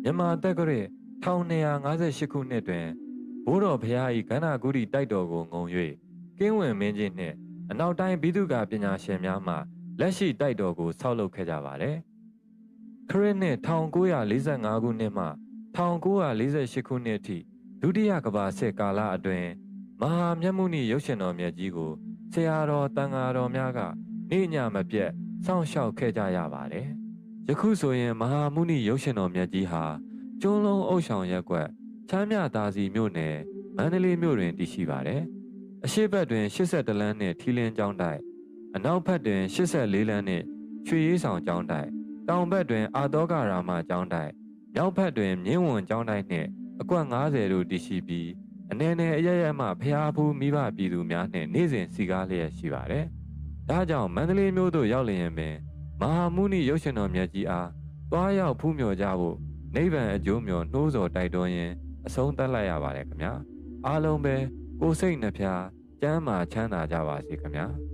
မြန်မာတက္ကရာ1258ခုနှစ်တွင်ဘိုးတော်ဘုရား၏ကန္နာဂုရီတိုက်တော်ကိုငုံ၍ကင်းဝင်မင်းကြီးနှင့်အနောက်တိုင်းဘိသုကာပညာရှင်များမှလက်ရှိတိုက်တော်ကိုဆောက်လုပ်ခဲ့ကြပါသည်ခရစ်နှစ်1945ခုနှစ်မှ1948ခုနှစ်အထိဒုတိယကမ္ဘာစစ်ကာလအတွင်းမဟာမြတ်မုနီရုပ်ရှင်တော်မြတ်ကြီးကိုဆရာတော်တန်ဃာတော်များကနေ့ညမပြတ်စောင့်ရှောက်ခဲ့ကြရပါတယ်ယခုဆိုရင်မဟာမုနီရုပ်ရှင်တော်မြတ်ကြီးဟာကျွန်းလုံးအုပ်ဆောင်ရက်ကွက်ချမ်းမြသာစီမြို့နယ်မန္တလေးမြို့တွင်တည်ရှိပါတယ်အရှေ့ဘက်တွင်82လမ်းနှင့်ထီလင်းကျောင်းတိုက်အနောက်ဘက်တွင်84လမ်းနှင့်ရွှေရေးဆောင်ကျောင်းတိုက်တောင်ဘက်တွင်အာတောကရာမကျောင်းတိုက်မြောက်ဘက်တွင်မြင်းဝံကျောင်းတိုက်နှင့်အကွက်90တို့တည်ရှိပြီးအနေနဲ့အရရမှဖျားဖူးမိဘပြည်သူများနှင့်နေ့စဉ်စီကားလျက်ရှိပါတယ်။ဒါကြောင့်မန္တလေးမြို့သို့ရောက်လျင်ပင်မဟာမုနီရုပ်ရှင်တော်မြတ်ကြီးအားသွားရောက်ဖူးမြော်ကြဖို့နိဗ္ဗာန်အကျိုးမြော်နှိုးဆော်တိုက်တွန်းရင်းအဆုံးသတ်လိုက်ရပါတယ်ခင်ဗျာ။အားလုံးပဲကိုယ်စိတ်နှဖျားကျမ်းမာချမ်းသာကြပါစေခင်ဗျာ။